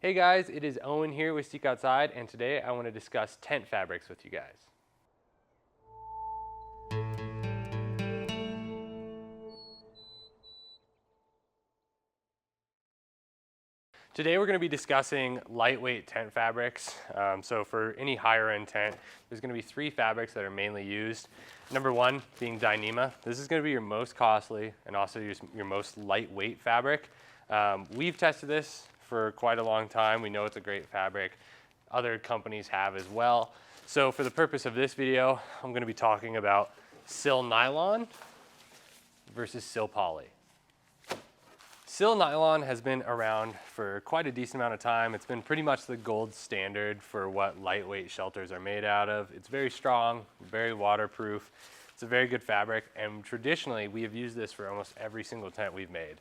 Hey guys, it is Owen here with Seek Outside, and today I want to discuss tent fabrics with you guys. Today we're going to be discussing lightweight tent fabrics. So for any higher end tent, there's going to be three fabrics that are mainly used. Number one being Dyneema. This is going to be your most costly and also your most lightweight fabric. We've tested this for quite a long time. We know it's a great fabric. Other companies have as well. So for the purpose of this video, I'm going to be talking about Silnylon versus Silpoly. Silnylon has been around for quite a decent amount of time. It's been pretty much the gold standard for what lightweight shelters are made out of. It's very strong, very waterproof. It's a very good fabric, and traditionally we have used this for almost every single tent we've made.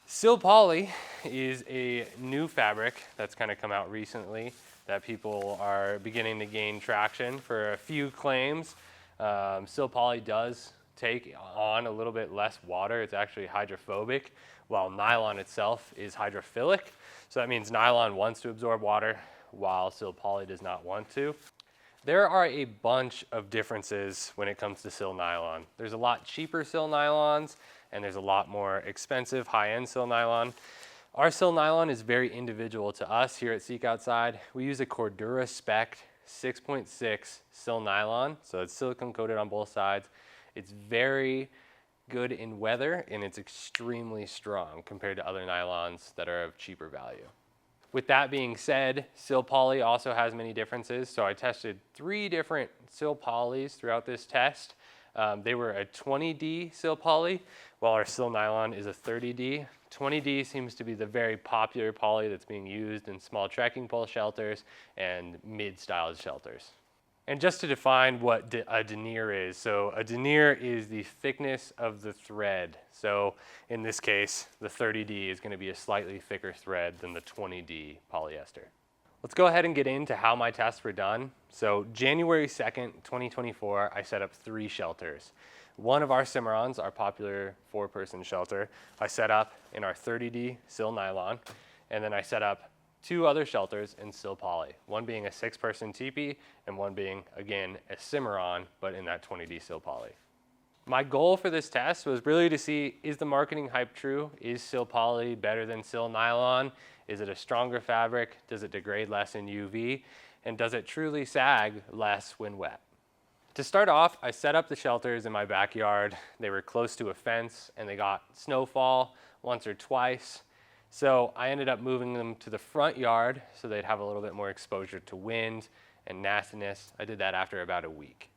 Silpoly is a new fabric that's kind of come out recently that people are beginning to gain traction for a few claims. Silpoly does take on a little bit less water. It's actually hydrophobic, while nylon itself is hydrophilic. So that means nylon wants to absorb water while Silpoly does not want to. There are a bunch of differences when it comes to Silnylon. There's a lot cheaper Silnylons and there's a lot more expensive high-end Silnylon. Our Silnylon is very individual to us here at Seek Outside. We use a Cordura Spec 6.6 Silnylon, so it's silicone coated on both sides. It's very good in weather and it's extremely strong compared to other nylons that are of cheaper value. With that being said, Silpoly also has many differences. So I tested 3 different Silpolys throughout this test. They were a 20D Silpoly, while our Silnylon is a 30D. 20D seems to be the very popular poly that's being used in small trekking pole shelters and mid-styled shelters. And just to define what a denier is, so a denier is the thickness of the thread. So in this case, the 30D is going to be a slightly thicker thread than the 20D polyester. Let's go ahead and get into how my tests were done. So January 2nd, 2024, I set up 3 shelters. One of our Cimarrons, our popular 4-person shelter, I set up in our 30D Silnylon, and then I set up 2 other shelters in Silpoly, one being a 6-person teepee and one being, again, a Cimarron, but in that 20D Silpoly. My goal for this test was really to see, is the marketing hype true? Is Silpoly better than Silnylon? Is it a stronger fabric? Does it degrade less in UV? And does it truly sag less when wet? To start off, I set up the shelters in my backyard. They were close to a fence and they got snowfall once or twice. So I ended up moving them to the front yard so they'd have a little bit more exposure to wind and nastiness. I did that after about a week.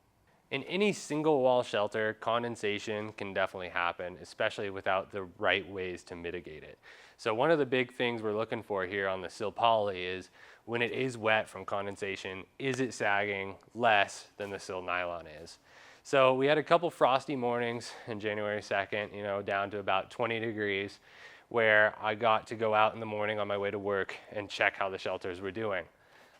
In any single wall shelter, condensation can definitely happen, especially without the right ways to mitigate it. So one of the big things we're looking for here on the Silpoly is when it is wet from condensation, is it sagging less than the Silnylon is? So we had a couple frosty mornings in January 2nd, down to about 20 degrees, where I got to go out in the morning on my way to work and check how the shelters were doing.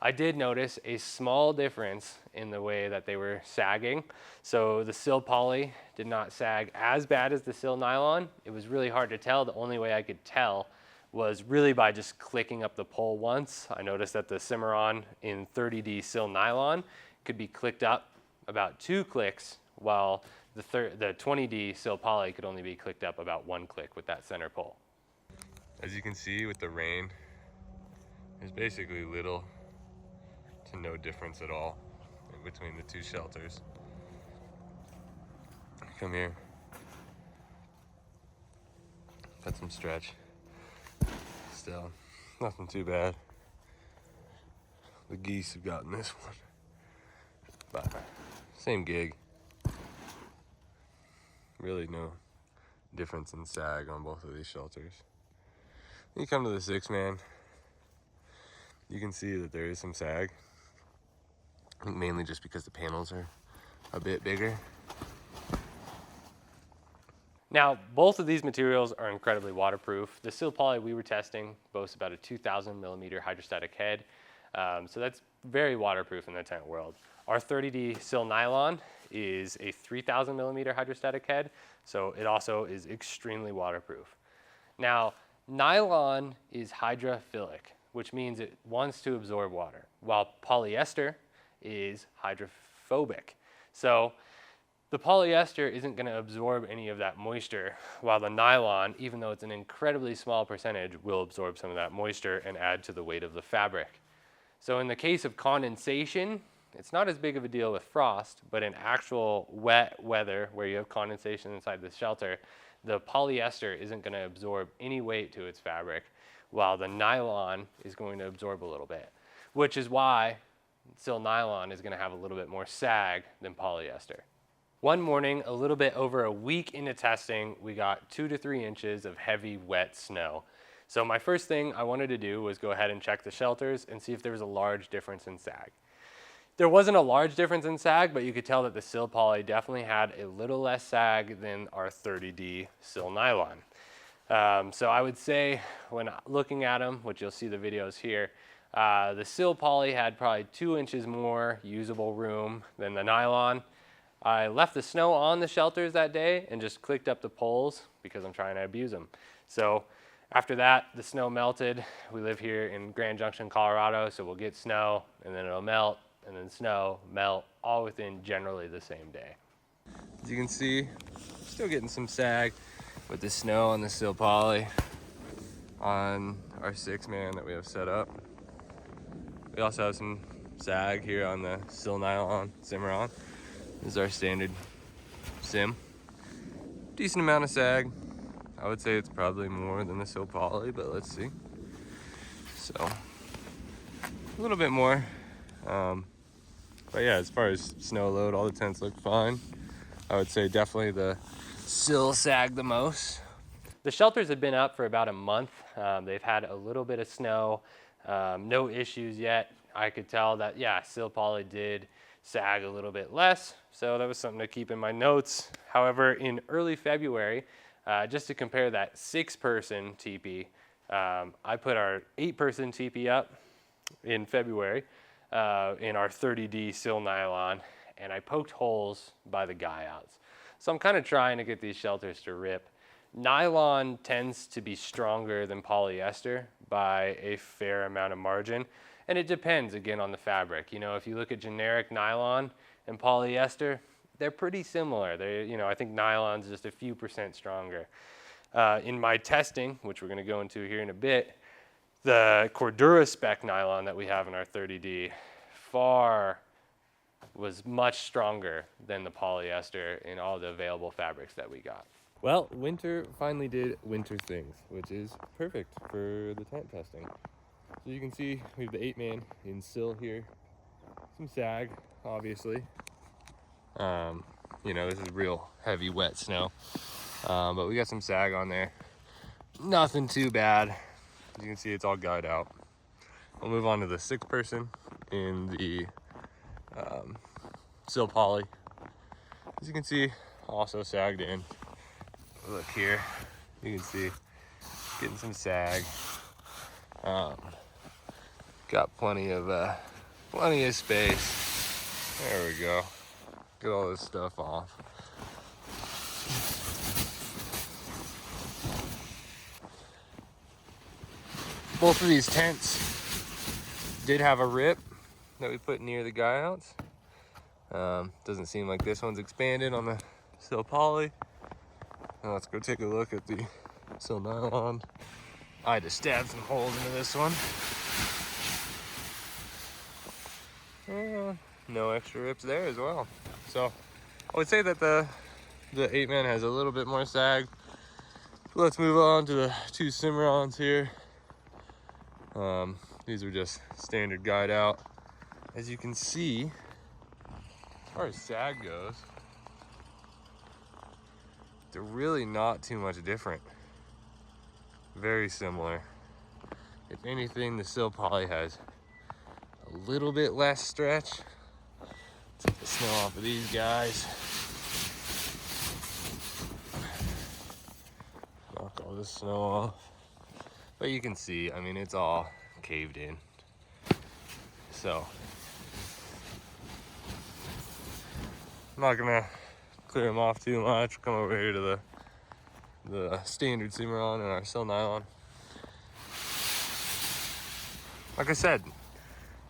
I did notice a small difference in the way that they were sagging. So the Silpoly did not sag as bad as the Silnylon. It was really hard to tell. The only way I could tell was really by just clicking up the pole once. I noticed that the Cimarron in 30D Silnylon could be clicked up about 2 clicks, while the 20D Silpoly could only be clicked up about 1 click with that center pole. As you can see with the rain, there's basically little to no difference at all in between the 2 shelters. Come here. Got some stretch. Still, nothing too bad. The geese have gotten this one. But same gig. Really no difference in sag on both of these shelters. You come to the 6-man, you can see that there is some sag, mainly just because the panels are a bit bigger. Now, both of these materials are incredibly waterproof. The Silpoly we were testing boasts about a 2,000 millimeter hydrostatic head, so that's very waterproof in the tent world. Our 30D Silnylon is a 3,000 millimeter hydrostatic head, so it also is extremely waterproof. Now, nylon is hydrophilic. which means it wants to absorb water, while polyester is hydrophobic. So the polyester isn't going to absorb any of that moisture, while the nylon, even though it's an incredibly small percentage, will absorb some of that moisture and add to the weight of the fabric. So in the case of condensation, it's not as big of a deal with frost, but in actual wet weather where you have condensation inside the shelter, the polyester isn't going to absorb any weight to its fabric, while the nylon is going to absorb a little bit, which is why Silnylon is going to have a little bit more sag than polyester. One morning, a little bit over a week into testing, we got 2 to 3 inches of heavy, wet snow. So my first thing I wanted to do was go ahead and check the shelters and see if there was a large difference in sag. There wasn't a large difference in sag, but you could tell that the Silpoly definitely had a little less sag than our 30D Silnylon. So I would say when looking at them, which you'll see the videos here, the Silpoly had probably 2 inches more usable room than the nylon. I left the snow on the shelters that day and just clicked up the poles because I'm trying to abuse them. So after that, the snow melted. We live here in Grand Junction, Colorado, so we'll get snow and then it'll melt and then snow, melt, all within generally the same day. As you can see, still getting some sag with the snow on the Silpoly on our 6-man that we have set up. We also have some sag here on the Silnylon Cimarron. This is our standard sim. Decent amount of sag. I would say it's probably more than the Silpoly, but let's see. So, a little bit more. But yeah, as far as snow load, all the tents look fine. I would say definitely the Sil sag the most. The shelters have been up for about a month. They've had a little bit of snow, no issues yet. I could tell that, yeah, Silpoly did sag a little bit less, so that was something to keep in my notes. However, in early February, just to compare that 6-person teepee, I put our 8-person teepee up in February in our 30D Silnylon, and I poked holes by the guy outs. So I'm kind of trying to get these shelters to rip. Nylon tends to be stronger than polyester by a fair amount of margin. And it depends, again, on the fabric. You know, if you look at generic nylon and polyester, they're pretty similar. I think nylon's just a few percent stronger. In my testing, which we're going to go into here in a bit, the Cordura spec nylon that we have in our 30D was much stronger than the polyester in all the available fabrics that we got. Well, winter finally did winter things, which is perfect for the tent testing. So you can see we have the 8-man in Sil here. Some sag, obviously. This is real heavy, wet snow. But we got some sag on there. Nothing too bad. As you can see, it's all guyed out. We'll move on to the 6-person in the Silpoly. As you can see, also sagged in. Look here, you can see getting some sag. Got plenty of space. There we go. Get all this stuff off. Both of these tents did have a rip that we put near the guy outs. Doesn't seem like this one's expanded on the Silpoly. Now let's go take a look at the Silnylon. I had to stab some holes into this one. No extra rips there as well. So I would say that the 8-man has a little bit more sag. Let's move on to the 2 Cimarrons here. These are just standard guyed out. As you can see, as far as sag goes, they're really not too much different. Very similar. If anything, the Silpoly has a little bit less stretch. Take the snow off of these guys. Knock all this snow off. But you can see, I mean, it's all caved in. So, I'm not gonna clear them off too much. Come over here to the standard Cimarron and our Silnylon. Like I said,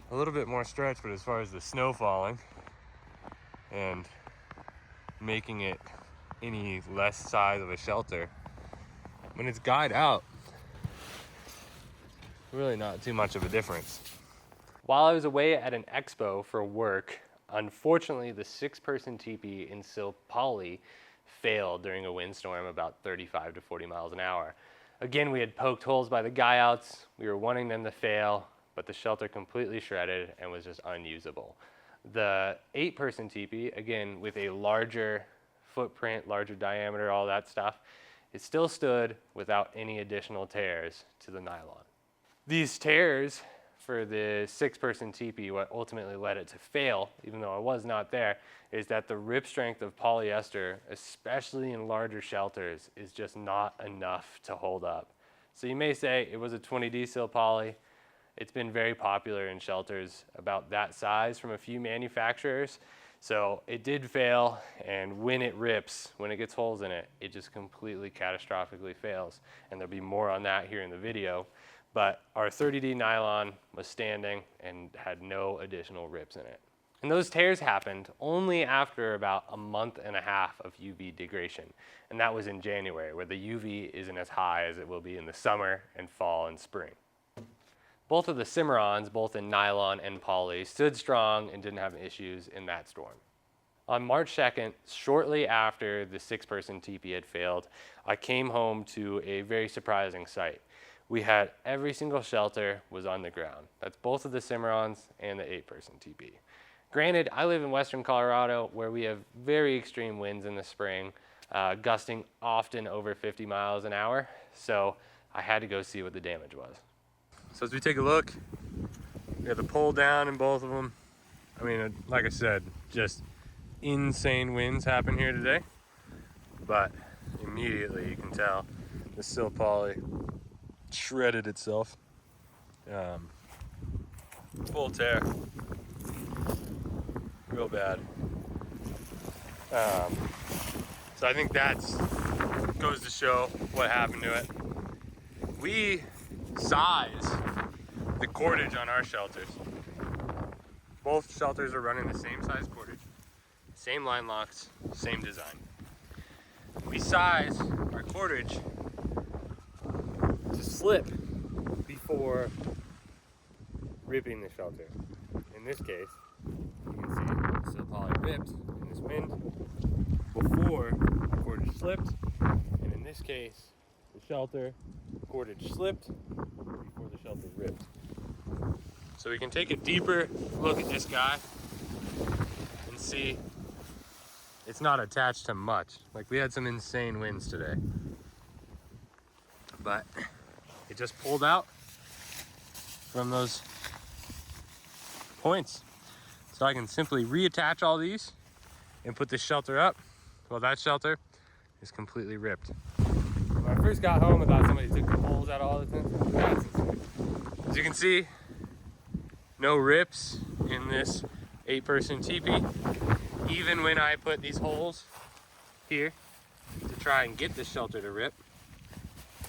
a little bit more stretch, but as far as the snow falling and making it any less size of a shelter, when it's guyed out, really not too much of a difference. While I was away at an expo for work, unfortunately the 6-person teepee in Silpoly failed during a windstorm about 35 to 40 miles an hour. Again, we had poked holes by the guy outs. We were wanting them to fail, but the shelter completely shredded and was just unusable. The 8-person teepee, again with a larger footprint, larger diameter, all that stuff, it still stood without any additional tears to the nylon. These tears for the 6-person teepee, what ultimately led it to fail, even though I was not there, is that the rip strength of polyester, especially in larger shelters, is just not enough to hold up. So you may say it was a 20D Silpoly. It's been very popular in shelters about that size from a few manufacturers. So it did fail, and when it rips, when it gets holes in it, it just completely catastrophically fails. And there'll be more on that here in the video. But our 30D nylon was standing and had no additional rips in it. And those tears happened only after about a month and a half of UV degradation. And that was in January, where the UV isn't as high as it will be in the summer and fall and spring. Both of the Cimarrons, both in nylon and poly, stood strong and didn't have issues in that storm. On March 2nd, shortly after the 6-person teepee had failed, I came home to a very surprising sight. We had every single shelter was on the ground. That's both of the Cimarrons and the 8-person teepee. Granted, I live in western Colorado where we have very extreme winds in the spring, gusting often over 50 miles an hour. So I had to go see what the damage was. So as we take a look, we have the pole down in both of them. I mean, like I said, just insane winds happen here today. But immediately you can tell the Silpoly shredded itself. Full tear. Real bad. So I think that's goes to show what happened to it. We size the cordage on our shelters. Both shelters are running the same size cordage, same line locks, same design. We size our cordage to slip before ripping the shelter. In this case, you can see the Silpoly ripped in this wind before the cordage slipped, and in this case, the shelter cordage slipped before the shelter ripped. So we can take a deeper look at this guy and see it's not attached to much. Like, we had some insane winds today, but it just pulled out from those points. So I can simply reattach all these and put this shelter up. Well, that shelter is completely ripped. When I first got home, I thought somebody took the poles out of all the things. As you can see, no rips in this 8-person teepee. Even when I put these holes here to try and get this shelter to rip.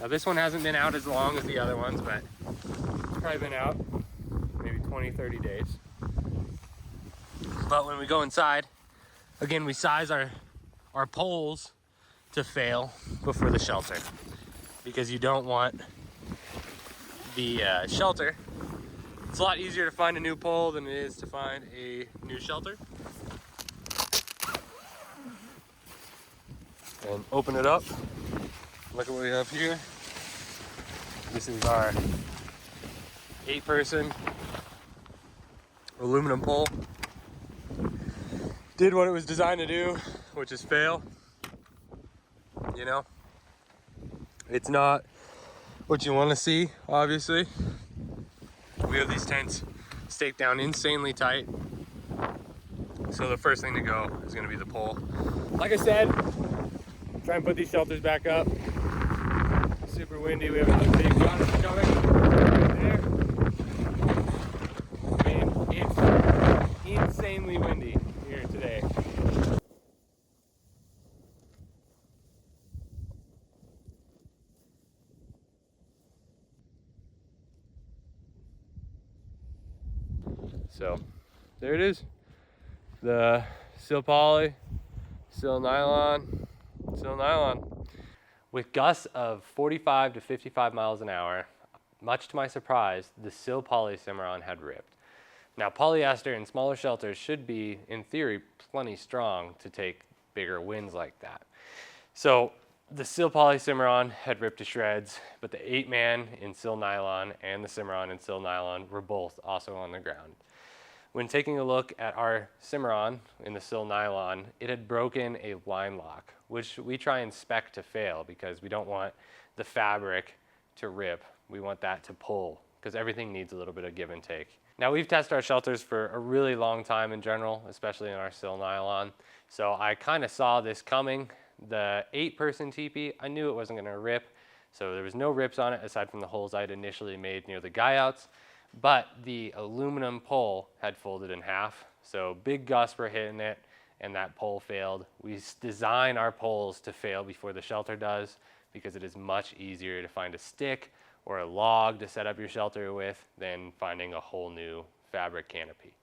Now this one hasn't been out as long as the other ones, but it's probably been out maybe 20, 30 days. But when we go inside, again, we size our poles to fail before the shelter, because you don't want the shelter. It's a lot easier to find a new pole than it is to find a new shelter. And open it up. Look at what we have here. This is our 8-person aluminum pole. Did what it was designed to do, which is fail. You know, it's not what you want to see, obviously. We have these tents staked down insanely tight. So the first thing to go is going to be the pole. Like I said, try and put these shelters back up. Super windy. We have a big gust coming right there. I mean, it's insanely windy here today. So there it is. The Silpoly, Silnylon, Silnylon. With gusts of 45 to 55 miles an hour, much to my surprise, the Silpoly Cimarron had ripped. Now, polyester in smaller shelters should be, in theory, plenty strong to take bigger winds like that. So the Silpoly Cimarron had ripped to shreds, but the 8-man in Silnylon and the Cimarron in Silnylon were both also on the ground. When taking a look at our Cimarron in the Silnylon, it had broken a line lock, which we try and spec to fail because we don't want the fabric to rip. We want that to pull because everything needs a little bit of give and take. Now, we've tested our shelters for a really long time in general, especially in our Silnylon. So I kind of saw this coming. The 8-person teepee, I knew it wasn't going to rip. So there was no rips on it aside from the holes I'd initially made near the guy-outs. But the aluminum pole had folded in half. So big gusts were hitting it and that pole failed. We design our poles to fail before the shelter does because it is much easier to find a stick or a log to set up your shelter with than finding a whole new fabric canopy.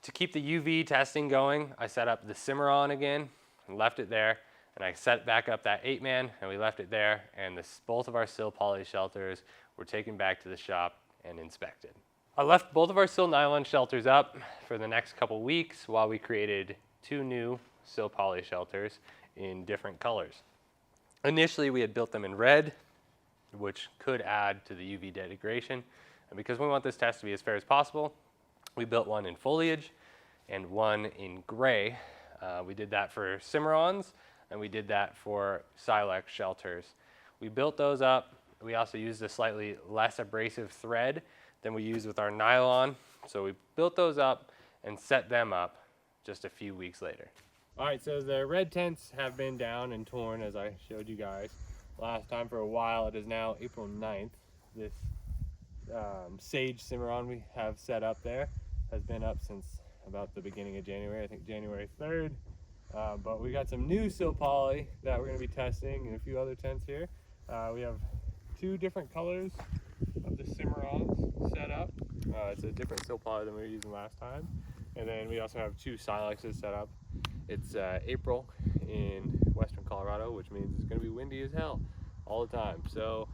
To keep the UV testing going, I set up the Cimarron again and left it there, and I set back up that 8-man and we left it there, and both of our Silpoly shelters were taken back to the shop and inspected. I left both of our Silnylon shelters up for the next couple weeks while we created 2 new Silpoly shelters in different colors. Initially, we had built them in red, which could add to the UV degradation. And because we want this test to be as fair as possible, we built one in foliage and one in gray. We did that for Cimarrons, and we did that for Silex shelters. We built those up. We also used a slightly less abrasive thread than we used with our nylon. So we built those up and set them up just a few weeks later. All right, so the red tents have been down and torn, as I showed you guys last time, for a while. It is now April 9th. This Sage Cimarron we have set up there has been up since about the beginning of January, I think January 3rd. But we got some new Silpoly that we're going to be testing and a few other tents here. We have 2 different colors of the Cimarrons set up. It's a different Silpoly than we were using last time. And then we also have 2 Silexes set up. It's April in western Colorado, which means it's going to be windy as hell all the time. So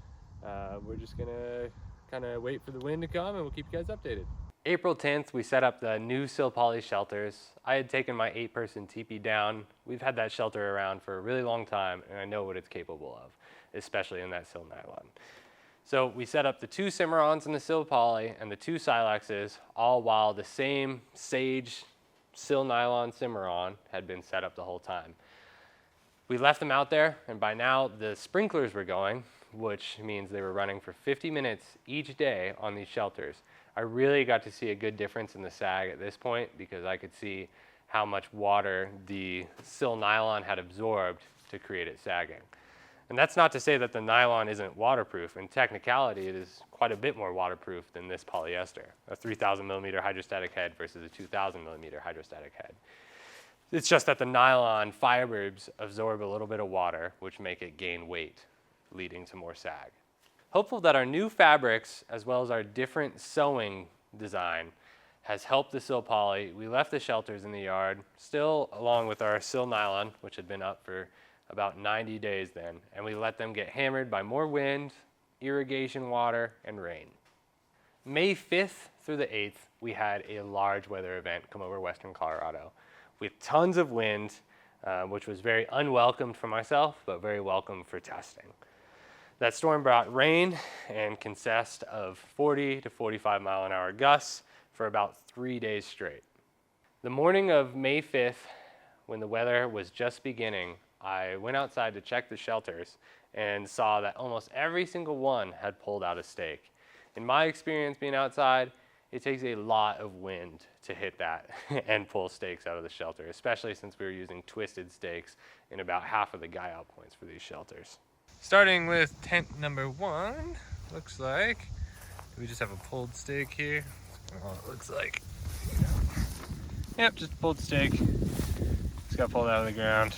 we're just going to kind of wait for the wind to come and we'll keep you guys updated. April 10th, we set up the new Silpoly shelters. I had taken my 8-person teepee down. We've had that shelter around for a really long time, and I know what it's capable of, especially in that Silnylon. So we set up the 2 Cimarrons in the Silpoly and the 2 Silexes, all while the same Sage Silnylon Cimarron had been set up the whole time. We left them out there, and by now the sprinklers were going, which means they were running for 50 minutes each day on these shelters. I really got to see a good difference in the sag at this point because I could see how much water the Silnylon had absorbed to create it sagging. And that's not to say that the nylon isn't waterproof. In technicality, it is quite a bit more waterproof than this polyester, a 3,000 millimeter hydrostatic head versus a 2,000 millimeter hydrostatic head. It's just that the nylon fibers absorb a little bit of water, which make it gain weight, leading to more sag. Hopeful that our new fabrics, as well as our different sewing design, has helped the Silpoly. We left the shelters in the yard, still along with our Silnylon, which had been up for about 90 days then, and we let them get hammered by more wind, irrigation water, and rain. May 5th through the 8th, we had a large weather event come over western Colorado with tons of wind, which was very unwelcome for myself, but very welcome for testing. That storm brought rain and consisted of 40 to 45 mile an hour gusts for about 3 days straight. The morning of May 5th, when the weather was just beginning, I went outside to check the shelters and saw that almost every single one had pulled out a stake. In my experience being outside, it takes a lot of wind to hit that and pull stakes out of the shelter, especially since we were using twisted stakes in about half of the guy-out points for these shelters. Starting with tent number 1, looks like we just have a pulled stake here. Well, it looks like, yep, just a pulled stake. Just got pulled out of the ground.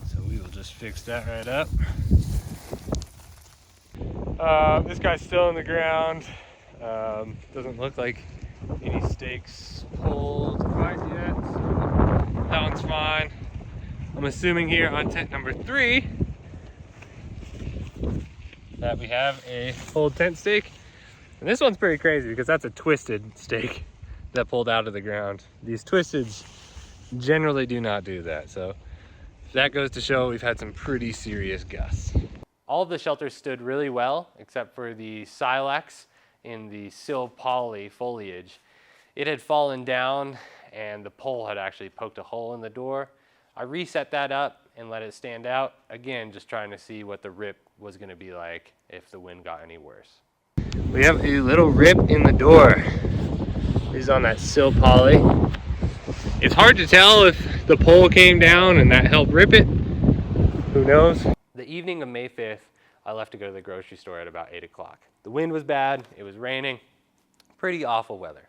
So we will just fix that right up. This guy's still in the ground. Doesn't look like any stakes pulled quite yet, so that one's fine. I'm assuming here on tent number 3 that we have a pulled tent stake. And this one's pretty crazy because that's a twisted stake that pulled out of the ground. These twisteds generally do not do that, so that goes to show we've had some pretty serious gusts. All of the shelters stood really well, except for the silex in the Silpoly foliage. It had fallen down and the pole had actually poked a hole in the door. I reset that up and let it stand out. Again, just trying to see what the rip was gonna be like if the wind got any worse. We have a little rip in the door. This is on that Silpoly. It's hard to tell if the pole came down and that helped rip it. Who knows? The evening of May 5th, I left to go to the grocery store at about 8 o'clock. The wind was bad, it was raining, pretty awful weather.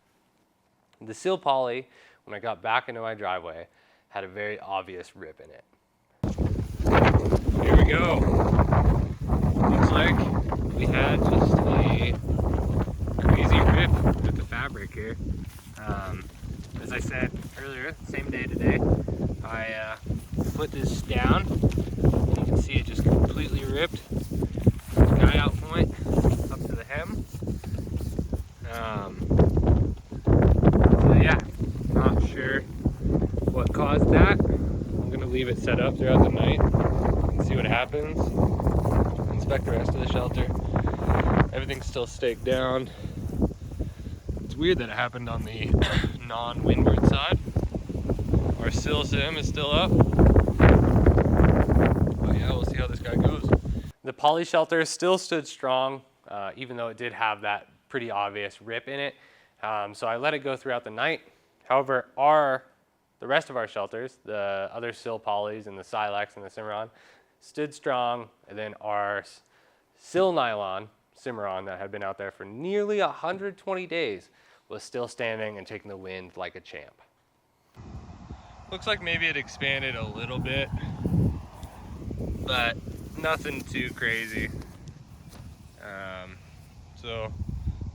The Silpoly, when I got back into my driveway, had a very obvious rip in it. Here we go. Looks like we had just a crazy rip with the fabric here. As I said earlier, same day today, I put this down. You can see it just completely ripped. Guy out point up to the hem. So yeah, not sure what caused that. I'm gonna leave it set up throughout the night and see what happens. Inspect the rest of the shelter. Everything's still staked down. It's weird that it happened on the non-windward side. Our sill sim is still up. But yeah, we'll see how this guy goes. The poly shelter still stood strong, even though it did have that pretty obvious rip in it. So I let it go throughout the night. However, the rest of our shelters, the other Silpolys and the Silex and the Cimarron, stood strong. And then our Silnylon Cimarron that had been out there for nearly 120 days was still standing and taking the wind like a champ. Looks like maybe it expanded a little bit, but nothing too crazy. So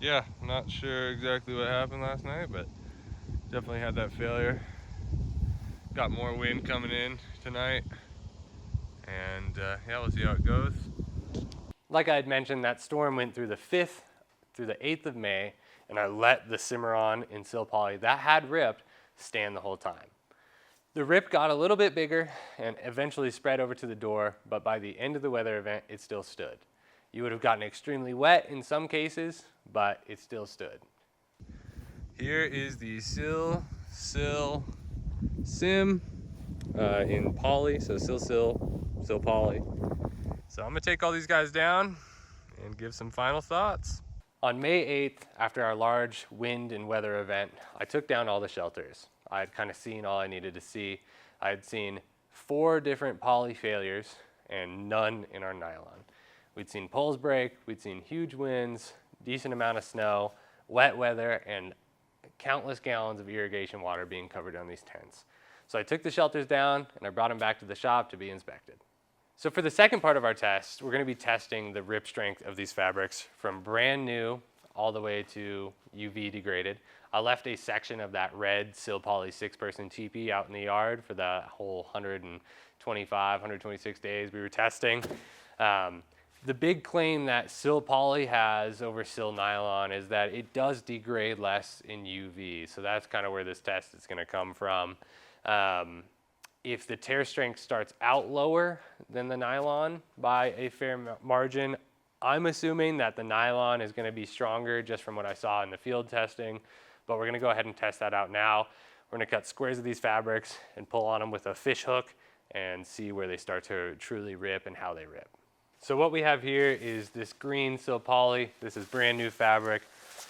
yeah, not sure exactly what happened last night, but definitely had that failure. Got more wind coming in tonight, and yeah, we'll see how it goes. Like I had mentioned, that storm went through the 5th through the 8th of May, and I let the Cimarron in Silpoly that had ripped stand the whole time. The rip got a little bit bigger and eventually spread over to the door, but by the end of the weather event, it still stood. You would have gotten extremely wet in some cases, but it still stood. Here is the Sim in poly, so Silpoly. So I'm gonna take all these guys down and give some final thoughts. On May 8th, after our large wind and weather event, I took down all the shelters. I had kind of seen all I needed to see. I had seen 4 different poly failures and none in our nylon. We'd seen poles break, we'd seen huge winds, decent amount of snow, wet weather, and countless gallons of irrigation water being covered on these tents. So I took the shelters down and I brought them back to the shop to be inspected. So for the second part of our test, we're going to be testing the rip strength of these fabrics from brand new all the way to UV degraded. I left a section of that red Silpoly 6-person teepee out in the yard for the whole 125, 126 days we were testing. The big claim that Silpoly has over Silnylon is that it does degrade less in UV. So that's kind of where this test is going to come from. If the tear strength starts out lower than the nylon by a fair margin, I'm assuming that the nylon is going to be stronger just from what I saw in the field testing, but we're going to go ahead and test that out now. We're going to cut squares of these fabrics and pull on them with a fish hook and see where they start to truly rip and how they rip. So what we have here is this green Silpoly. This is brand new fabric,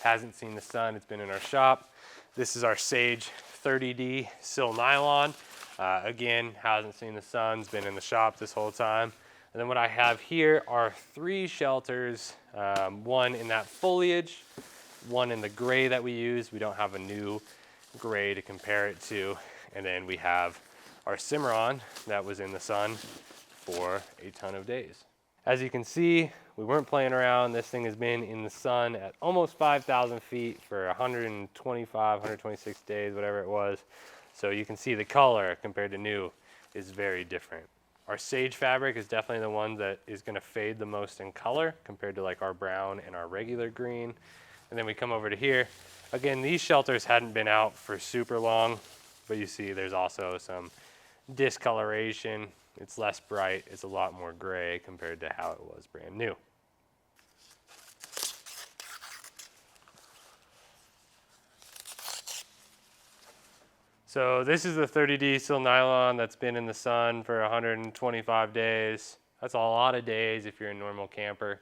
hasn't seen the sun, it's been in our shop. This is our Sage 30D Silnylon. Again, hasn't seen the sun, it's been in the shop this whole time. And then what I have here are 3 shelters, one in that foliage, one in the gray that we use. We don't have a new gray to compare it to. And then we have our Cimarron that was in the sun for a ton of days. As you can see, We weren't playing around. This thing has been in the sun at almost 5,000 feet for 125, 126 days, whatever it was. So you can see the color compared to new is very different. Our sage fabric is definitely the one that is going to fade the most in color compared to like our brown and our regular green. And then we come over to here. Again, these shelters hadn't been out for super long, but you see there's also some discoloration. It's less bright. It's a lot more gray compared to how it was brand new. So this is the 30D Silnylon that's been in the sun for 125 days. That's a lot of days if you're a normal camper.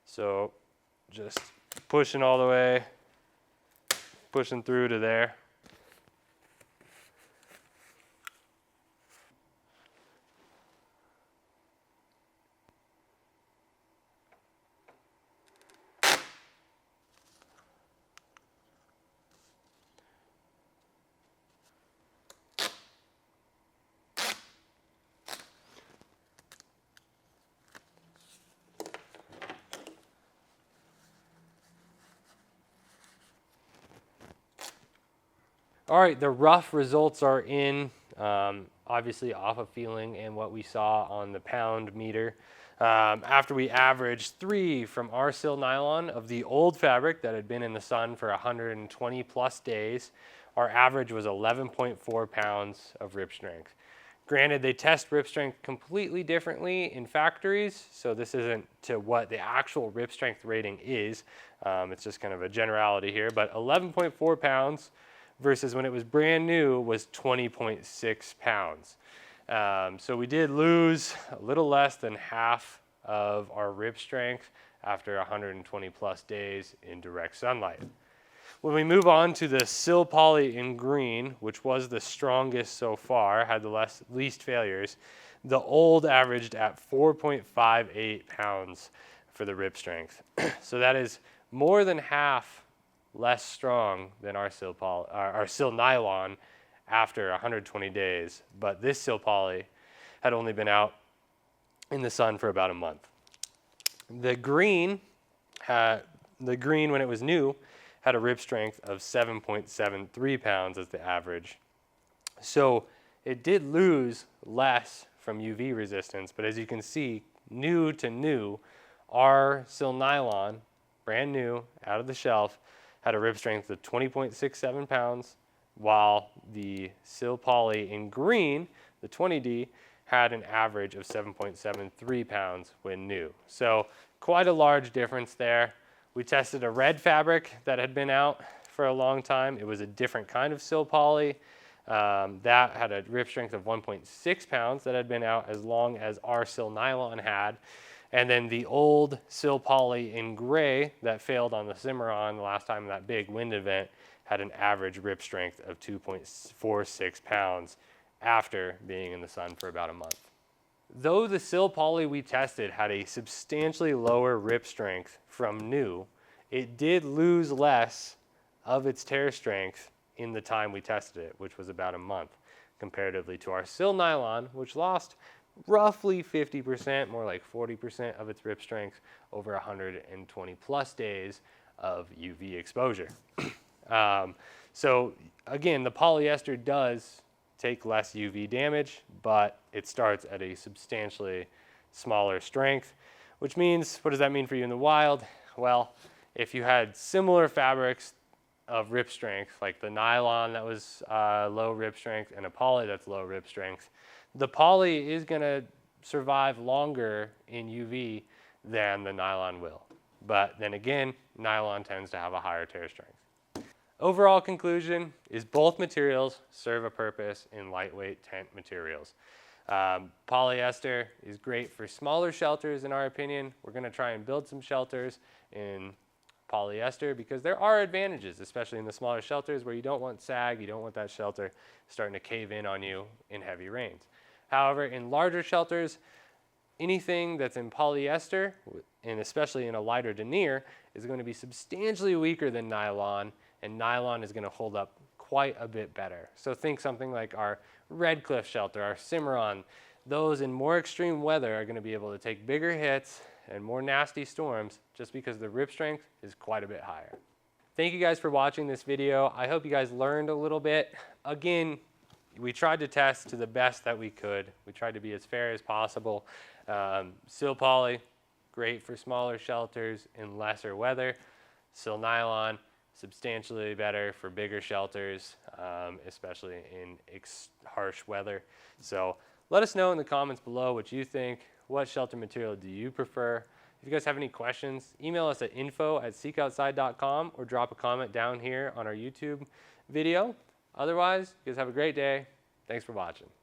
So just pushing all the way, pushing through to there. All right, the rough results are in, obviously off of feeling and what we saw on the pound meter. After we averaged 3 from our Silnylon of the old fabric that had been in the sun for 120 plus days, our average was 11.4 pounds of rip strength. Granted, they test rip strength completely differently in factories, so this isn't to what the actual rip strength rating is. It's just kind of a generality here, but 11.4 pounds versus when it was brand new was 20.6 pounds. So we did lose a little less than half of our rip strength after 120 plus days in direct sunlight. When we move on to the Silpoly in green, which was the strongest so far, had the least failures, the old averaged at 4.58 pounds for the rip strength. So that is more than half less strong than our Silnylon after 120 days, but this Silpoly had only been out in the sun for about a month. The green when it was new had a rip strength of 7.73 pounds as the average. So it did lose less from UV resistance, but as you can see, new to new, our Silnylon, brand new, out of the shelf, had a rip strength of 20.67 pounds, while the Silpoly in green, the 20D, had an average of 7.73 pounds when new. So quite a large difference there. We tested a red fabric that had been out for a long time. It was a different kind of Silpoly. That had a rip strength of 1.6 pounds that had been out as long as our Silnylon had. And then the old Silpoly in gray that failed on the Cimarron the last time in that big wind event had an average rip strength of 2.46 pounds after being in the sun for about a month. Though the Silpoly we tested had a substantially lower rip strength from new, it did lose less of its tear strength in the time we tested it, which was about a month, comparatively to our Silnylon, which lost roughly 50%, more like 40% of its rip strength over 120 plus days of UV exposure. So again, the polyester does take less UV damage, but it starts at a substantially smaller strength, which means, what does that mean for you in the wild? Well, if you had similar fabrics of rip strength, like the nylon that was low rip strength and a poly that's low rip strength, the poly is going to survive longer in UV than the nylon will. But then again, nylon tends to have a higher tear strength. Overall conclusion is both materials serve a purpose in lightweight tent materials. Polyester is great for smaller shelters in our opinion. We're going to try and build some shelters in polyester because there are advantages, especially in the smaller shelters where you don't want sag, you don't want that shelter starting to cave in on you in heavy rains. However, in larger shelters, anything that's in polyester, and especially in a lighter denier, is going to be substantially weaker than nylon, and nylon is going to hold up quite a bit better. So think something like our Red Cliff shelter, our Cimarron. Those in more extreme weather are going to be able to take bigger hits and more nasty storms just because the rip strength is quite a bit higher. Thank you guys for watching this video. I hope you guys learned a little bit. Again, we tried to test to the best that we could. We tried to be as fair as possible. Silpoly, great for smaller shelters in lesser weather. Silnylon, substantially better for bigger shelters, especially in harsh weather. So let us know in the comments below what you think. What shelter material do you prefer? If you guys have any questions, email us at info@seekoutside.com or drop a comment down here on our YouTube video. Otherwise, you guys have a great day. Thanks for watching.